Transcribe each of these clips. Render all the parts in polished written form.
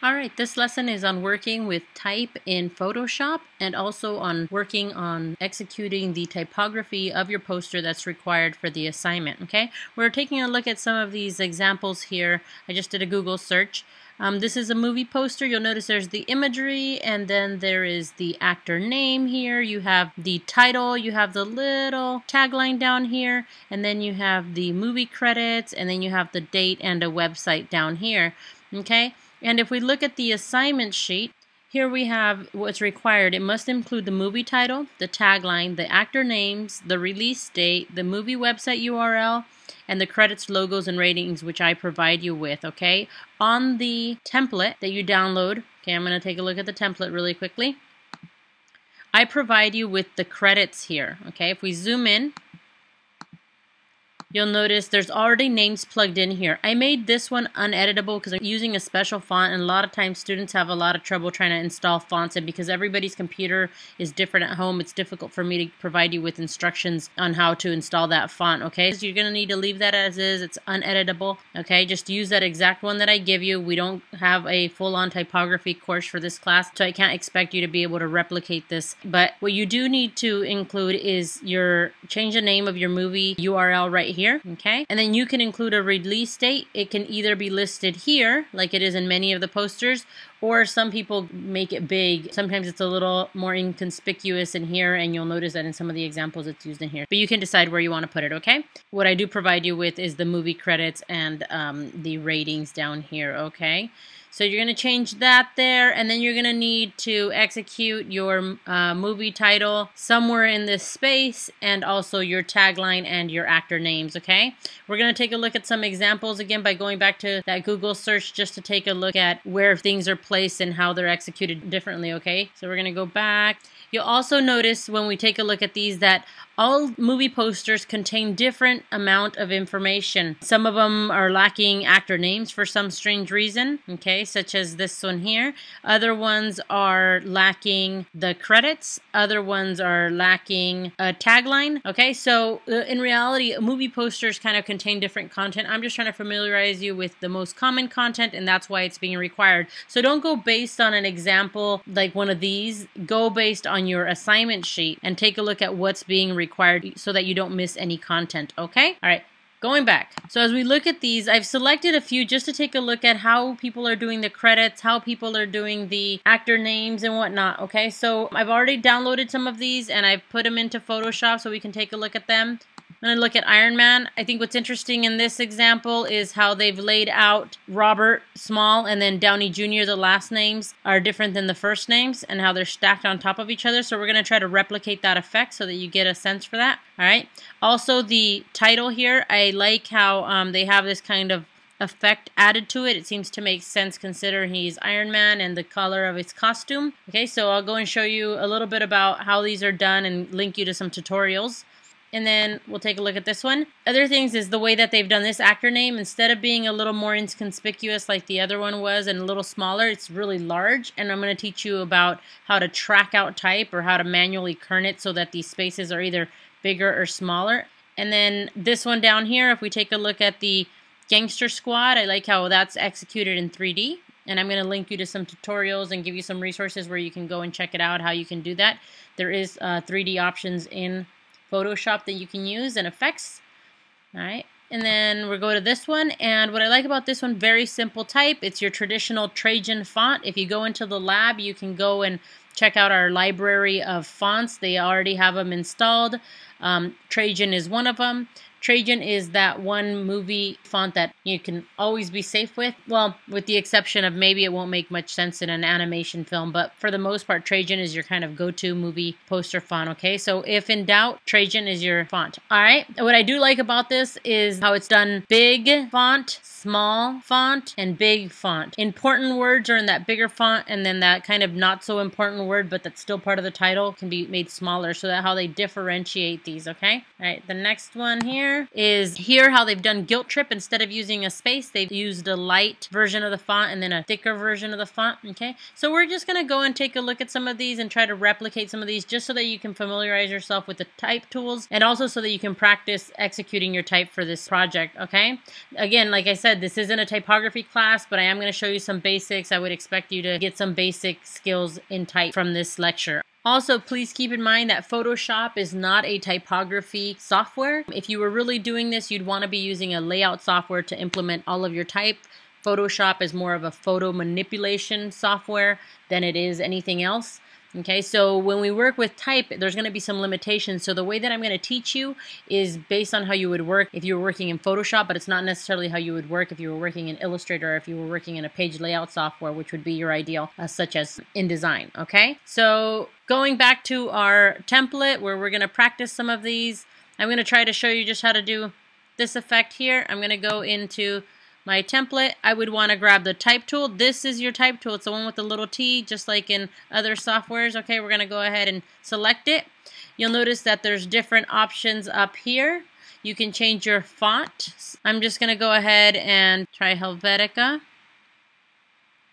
Alright, this lesson is on working with type in Photoshop and also on working on executing the typography of your poster that's required for the assignment, okay? We're taking a look at some of these examples here. I just did a Google search. This is a movie poster. You'll notice there's the imagery and then there is the actor name here. You have the title, you have the little tagline down here, and then you have the movie credits, and then you have the date and a website down here, okay? And if we look at the assignment sheet, here we have what's required. It must include the movie title, the tagline, the actor names, the release date, the movie website URL, and the credits, logos, and ratings, which I provide you with, okay? On the template that you download, okay, I'm going to take a look at the template really quickly. I provide you with the credits here, okay? If we zoom in, you'll notice there's already names plugged in here. I made this one uneditable because I'm using a special font, and a lot of times students have a lot of trouble trying to install fonts, and because everybody's computer is different at home, it's difficult for me to provide you with instructions on how to install that font, okay? So you're going to need to leave that as is. It's uneditable, okay? Just use that exact one that I give you. We don't have a full-on typography course for this class, so I can't expect you to be able to replicate this. But what you do need to include is change the name of your movie URL right here. Okay, and then you can include a release date. It can either be listed here, like it is in many of the posters, or some people make it big. Sometimes it's a little more inconspicuous in here, and you'll notice that in some of the examples it's used in here. But you can decide where you want to put it, okay? What I do provide you with is the movie credits and the ratings down here, okay? So you're going to change that there, and then you're going to need to execute your movie title somewhere in this space, and also your tagline and your actor names, okay? We're going to take a look at some examples again by going back to that Google search just to take a look at where things are placed and how they're executed differently, okay? So we're going to go back. You'll also notice when we take a look at these that all movie posters contain different amount of information. Some of them are lacking actor names for some strange reason, okay, such as this one here. Other ones are lacking the credits. Other ones are lacking a tagline, okay? So in reality, movie posters kind of contain different content. I'm just trying to familiarize you with the most common content, and that's why it's being required. So don't go based on an example like one of these. Go based on your assignment sheet and take a look at what's being required so that you don't miss any content, okay? All right, going back. So as we look at these, I've selected a few just to take a look at how people are doing the credits, how people are doing the actor names and whatnot, okay? So I've already downloaded some of these and I've put them into Photoshop so we can take a look at them. I'm going to look at Iron Man. I think what's interesting in this example is how they've laid out Robert Small and then Downey Jr. The last names are different than the first names and how they're stacked on top of each other. So we're going to try to replicate that effect so that you get a sense for that. All right. Also, the title here, I like how they have this kind of effect added to it. It seems to make sense considering he's Iron Man and the color of his costume. Okay, so I'll go and show you a little bit about how these are done and link you to some tutorials. And then we'll take a look at this one. Other things is the way that they've done this actor name. Instead of being a little more inconspicuous like the other one was and a little smaller, it's really large. And I'm going to teach you about how to track out type or how to manually kern it so that these spaces are either bigger or smaller. And then this one down here, if we take a look at the Gangster Squad, I like how that's executed in 3D. And I'm going to link you to some tutorials and give you some resources where you can go and check it out, how you can do that. There is 3D options in Photoshop that you can use and effects. All right, and then we'll go to this one, and what I like about this one, very simple type. It's your traditional Trajan font. If you go into the lab, you can go and check out our library of fonts. They already have them installed. Trajan is one of them. Trajan is that one movie font that you can always be safe with. Well, with the exception of maybe it won't make much sense in an animation film, but for the most part, Trajan is your kind of go-to movie poster font, okay? So if in doubt, Trajan is your font. All right, what I do like about this is how it's done big font, small font, and big font. Important words are in that bigger font, and then that kind of not so important word, but that's still part of the title, can be made smaller, so that how they differentiate these, okay? All right, the next one here. here is how they've done guilt trip. Instead of using a space, they've used a light version of the font and then a thicker version of the font, okay? So we're just going to go and take a look at some of these and try to replicate some of these just so that you can familiarize yourself with the type tools and also so that you can practice executing your type for this project, okay? Again, like I said, this isn't a typography class, but I am going to show you some basics. I would expect you to get some basic skills in type from this lecture. Also, please keep in mind that Photoshop is not a typography software. If you were really doing this, you'd want to be using a layout software to implement all of your type. Photoshop is more of a photo manipulation software than it is anything else. Okay, so when we work with type, there's going to be some limitations. So the way that I'm going to teach you is based on how you would work if you were working in Photoshop, but it's not necessarily how you would work if you were working in Illustrator or if you were working in a page layout software, which would be your ideal, such as InDesign. Okay, so going back to our template where we're going to practice some of these, I'm going to try to show you just how to do this effect here. I'm going to go into my template. I would want to grab the type tool. This is your type tool. It's the one with the little T, just like in other softwares. Okay, we're going to go ahead and select it. You'll notice that there's different options up here. You can change your font. I'm just going to go ahead and try Helvetica.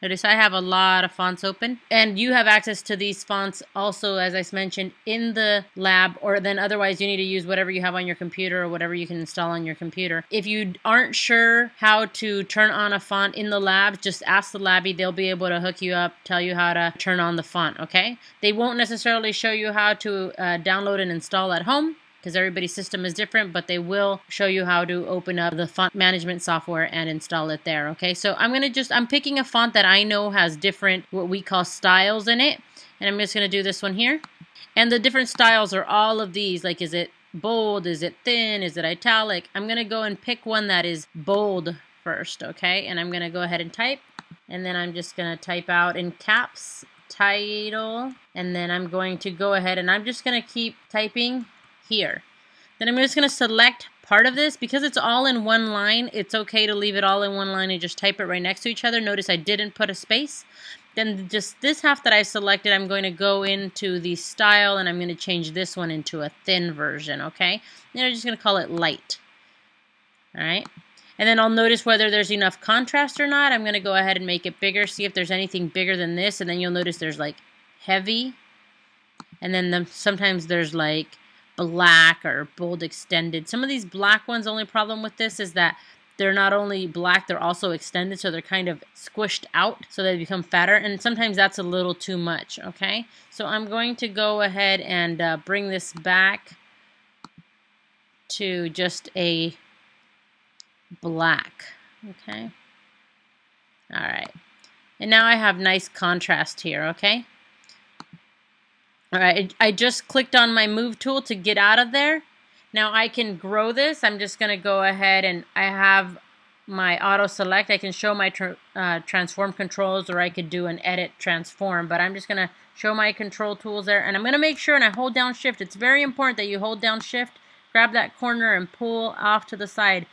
Notice I have a lot of fonts open, and you have access to these fonts also, as I mentioned, in the lab, or then otherwise you need to use whatever you have on your computer or whatever you can install on your computer. If you aren't sure how to turn on a font in the lab, just ask the labby. They'll be able to hook you up, tell you how to turn on the font, okay? They won't necessarily show you how to download and install at home, because everybody's system is different, but they will show you how to open up the font management software and install it there, okay? So I'm picking a font that I know has different, what we call styles in it, and I'm just gonna do this one here. And the different styles are all of these, like is it bold, is it thin, is it italic? I'm gonna go and pick one that is bold first, okay? And I'm gonna go ahead and type, and then I'm just gonna type out in caps, title, and then I'm going to go ahead and I'm just gonna keep typing here. Then I'm just going to select part of this. Because it's all in one line, it's okay to leave it all in one line and just type it right next to each other. Notice I didn't put a space. Then just this half that I selected, I'm going to go into the style and I'm going to change this one into a thin version, okay? And I'm just going to call it light. Alright? And then I'll notice whether there's enough contrast or not. I'm going to go ahead and make it bigger, see if there's anything bigger than this, and then you'll notice there's like heavy, and then sometimes there's like black or bold extended. Some of these black ones, the only problem with this is that they're not only black, they're also extended, so they're kind of squished out, so they become fatter, and sometimes that's a little too much, okay? So I'm going to go ahead and bring this back to just a black, okay? All right, and now I have nice contrast here, okay? All right, I just clicked on my move tool to get out of there. Now I can grow this. I'm just going to go ahead and I have my auto select. I can show my transform controls, or I could do an edit transform, but I'm just going to show my control tools there, and I'm going to make sure and I hold down shift. It's very important that you hold down shift, grab that corner and pull off to the side.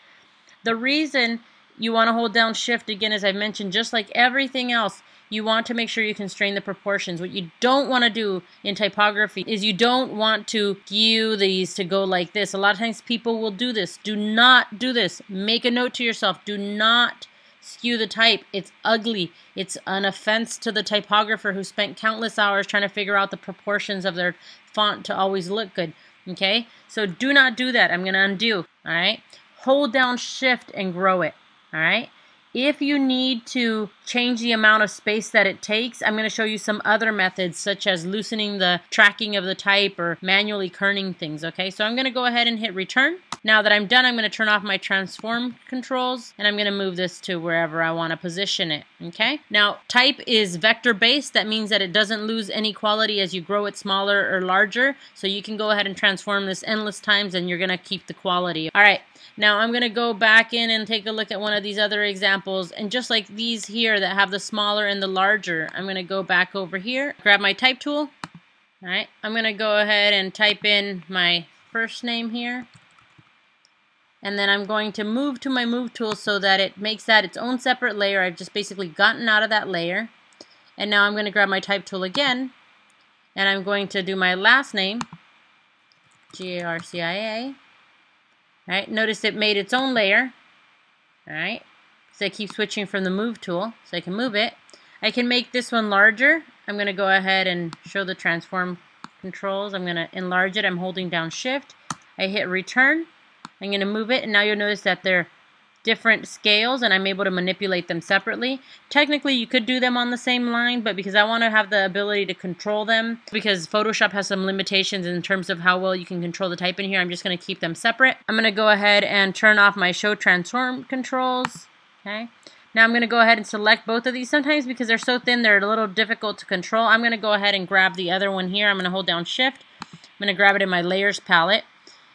The reason you want to hold down shift, again, as I mentioned, just like everything else, you want to make sure you constrain the proportions. What you don't want to do in typography is you don't want to skew these to go like this. A lot of times people will do this. Do not do this. Make a note to yourself. Do not skew the type. It's ugly. It's an offense to the typographer who spent countless hours trying to figure out the proportions of their font to always look good. Okay? So do not do that. I'm going to undo. All right? Hold down shift and grow it. All right? If you need to change the amount of space that it takes, I'm going to show you some other methods, such as loosening the tracking of the type or manually kerning things, okay? So I'm going to go ahead and hit return. Now that I'm done, I'm going to turn off my transform controls, and I'm going to move this to wherever I want to position it, okay? Now, type is vector-based. That means that it doesn't lose any quality as you grow it smaller or larger. So you can go ahead and transform this endless times, and you're going to keep the quality. All right. Now I'm going to go back in and take a look at one of these other examples, and just like these here that have the smaller and the larger, I'm going to go back over here, grab my type tool. All right, I'm going to go ahead and type in my first name here, and then I'm going to move to my move tool so that it makes that its own separate layer. I've just basically gotten out of that layer, and now I'm going to grab my type tool again, and I'm going to do my last name, Garcia. All right, notice it made its own layer. All right, so I keep switching from the move tool so I can move it. I can make this one larger. I'm going to go ahead and show the transform controls. I'm going to enlarge it. I'm holding down shift. I hit return. I'm going to move it, and now you'll notice that they're different scales, and I'm able to manipulate them separately. Technically, you could do them on the same line, but because I want to have the ability to control them, because Photoshop has some limitations in terms of how well you can control the type in here, I'm just going to keep them separate. I'm going to go ahead and turn off my show transform controls. Okay. Now I'm going to go ahead and select both of these. Sometimes because they're so thin, they're a little difficult to control. I'm going to go ahead and grab the other one here. I'm going to hold down shift. I'm going to grab it in my layers palette.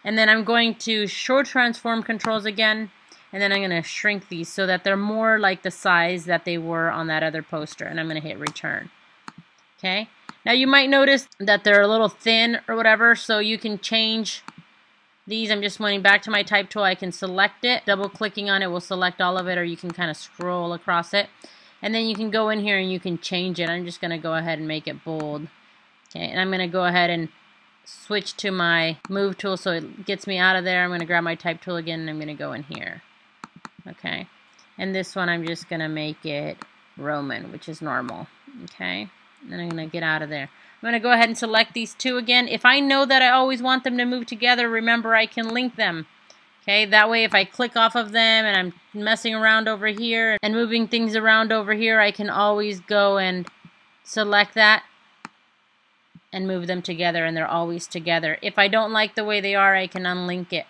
And then I'm going to show transform controls again. And then I'm going to shrink these so that they're more like the size that they were on that other poster. And I'm going to hit return. Okay. Now you might notice that they're a little thin or whatever, so you can change these. I'm just going back to my type tool. I can select it. Double clicking on it will select all of it, or you can kind of scroll across it. And then you can go in here and you can change it. I'm just going to go ahead and make it bold. Okay. And I'm going to go ahead and switch to my move tool so it gets me out of there. I'm going to grab my type tool again and I'm going to go in here. Okay, and this one I'm just going to make it Roman, which is normal. Okay, and then I'm going to get out of there. I'm going to go ahead and select these two again. If I know that I always want them to move together, remember I can link them. Okay, that way if I click off of them and I'm messing around over here and moving things around over here, I can always go and select that and move them together, and they're always together. If I don't like the way they are, I can unlink it.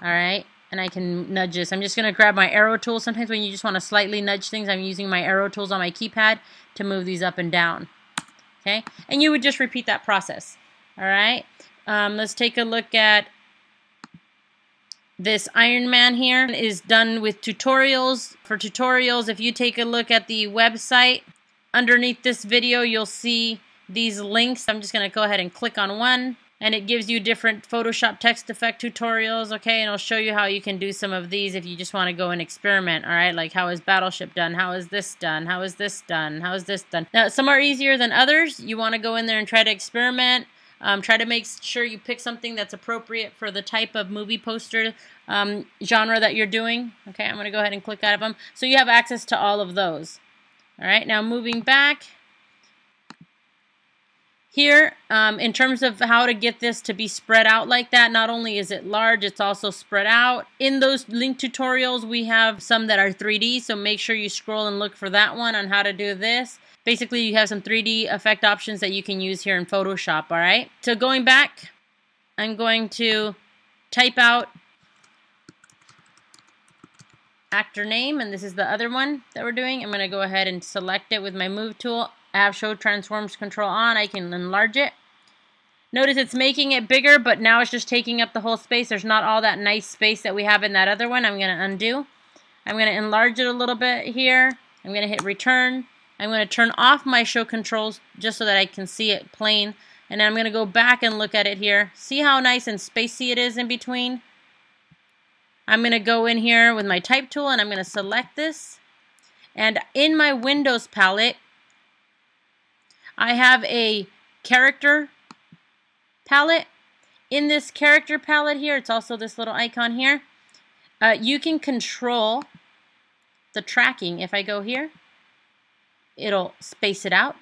All right. And I can nudge this. I'm just going to grab my arrow tool. Sometimes when you just want to slightly nudge things, I'm using my arrow tools on my keypad to move these up and down. Okay? And you would just repeat that process. All right? Let's take a look at this Iron Man here. It is done with tutorials. For tutorials, if you take a look at the website, underneath this video, you'll see these links. I'm just going to go ahead and click on one. And it gives you different Photoshop text effect tutorials, okay? And it'll show you how you can do some of these if you just want to go and experiment, all right? Like, how is Battleship done? How is this done? How is this done? How is this done? Now, some are easier than others. You want to go in there and try to experiment. Try to make sure you pick something that's appropriate for the type of movie poster genre that you're doing. Okay, I'm going to go ahead and click out of them. So you have access to all of those. All right, now moving back. Here, in terms of how to get this to be spread out like that, not only is it large, it's also spread out. In those link tutorials, we have some that are 3D, so make sure you scroll and look for that one on how to do this. Basically, you have some 3D effect options that you can use here in Photoshop, all right? So going back, I'm going to type out actor name, and this is the other one that we're doing. I'm going to go ahead and select it with my move tool. I have show transforms control on. I can enlarge it. Notice it's making it bigger, but now it's just taking up the whole space. There's not all that nice space that we have in that other one. I'm going to undo. I'm going to enlarge it a little bit here. I'm going to hit return. I'm going to turn off my show controls just so that I can see it plain. And then I'm going to go back and look at it here. See how nice and spacey it is in between? I'm going to go in here with my type tool and I'm going to select this. And in my Windows palette, I have a character palette. In this character palette here, it's also this little icon here. You can control the tracking. If I go here, it'll space it out.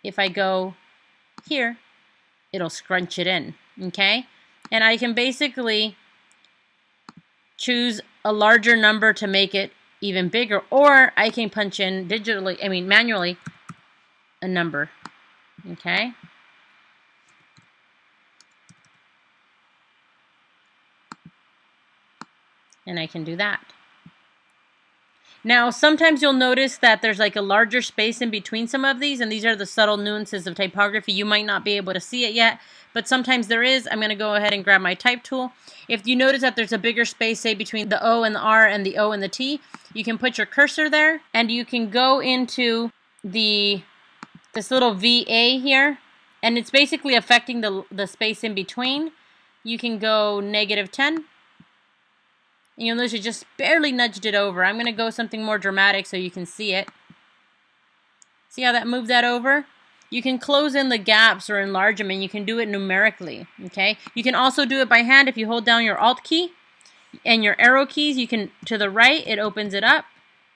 If I go here, it'll scrunch it in, okay? And I can basically choose a larger number to make it even bigger, or I can punch in manually a number. Okay. And I can do that. Now, sometimes you'll notice that there's like a larger space in between some of these, and these are the subtle nuances of typography. You might not be able to see it yet, but sometimes there is. I'm going to go ahead and grab my type tool. If you notice that there's a bigger space, say, between the O and the R and the O and the T, you can put your cursor there, and you can go into this little VA here, and it's basically affecting the space in between. You can go -10, and you'll notice it just barely nudged it over. I'm going to go something more dramatic so you can see it. See how that moved that over? You can close in the gaps or enlarge them, and you can do it numerically, okay? You can also do it by hand if you hold down your Alt key. And your arrow keys, you can, to the right, it opens it up.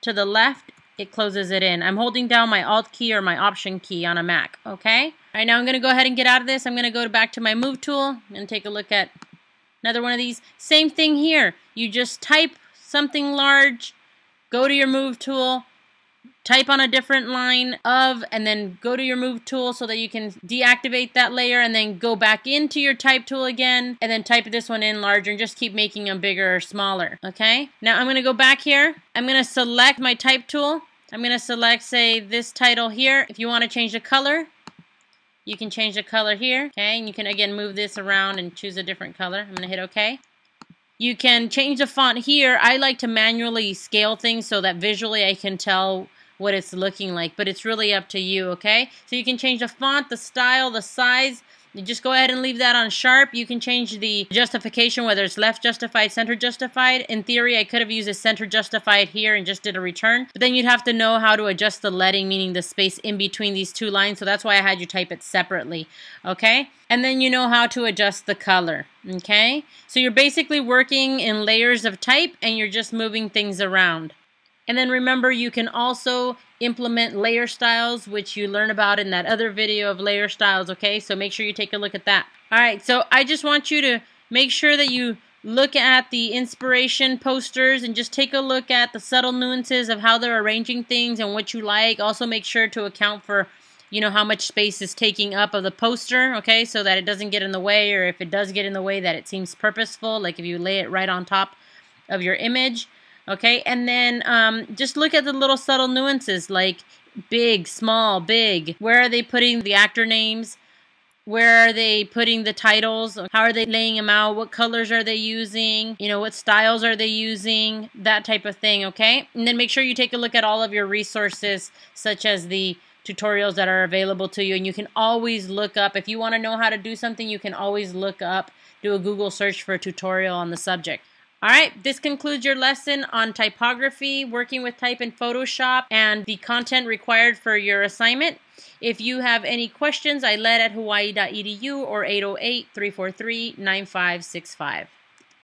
To the left, it closes it in. I'm holding down my Alt key or my Option key on a Mac, okay? All right, now I'm going to go ahead and get out of this. I'm going to go back to my Move tool and take a look at another one of these. Same thing here. You just type something large, go to your Move tool, type on a different line of, and then go to your Move tool so that you can deactivate that layer, and then go back into your Type tool again, and then type this one in larger, and just keep making them bigger or smaller, okay? Now I'm going to go back here. I'm going to select my Type tool. I'm going to select, say, this title here. If you want to change the color, you can change the color here, okay? And you can, again, move this around and choose a different color. I'm going to hit OK. You can change the font here. I like to manually scale things so that visually I can tell what it's looking like, but it's really up to you, okay? So you can change the font, the style, the size. You just go ahead and leave that on sharp. You can change the justification, whether it's left justified, center justified. In theory, I could have used a center justified here and just did a return, but then you'd have to know how to adjust the leading, meaning the space in between these two lines, so that's why I had you type it separately, okay? And then you know how to adjust the color, okay? So you're basically working in layers of type, and you're just moving things around. And then remember, you can also implement layer styles, which you learn about in that other video of layer styles, okay? So make sure you take a look at that. All right, so I just want you to make sure that you look at the inspiration posters and just take a look at the subtle nuances of how they're arranging things and what you like. Also make sure to account for, you know, how much space is taking up of the poster, okay? So that it doesn't get in the way, or if it does get in the way, that it seems purposeful, like if you lay it right on top of your image. Okay, and then just look at the little subtle nuances, like big, small, big. Where are they putting the actor names? Where are they putting the titles? How are they laying them out? What colors are they using? You know, what styles are they using? That type of thing, okay? And then make sure you take a look at all of your resources, such as the tutorials that are available to you. And you can always look up, if you want to know how to do something, you can always look up, do a Google search for a tutorial on the subject. All right, this concludes your lesson on typography, working with type in Photoshop, and the content required for your assignment. If you have any questions, I led at hawaii.edu or 808-343-9565.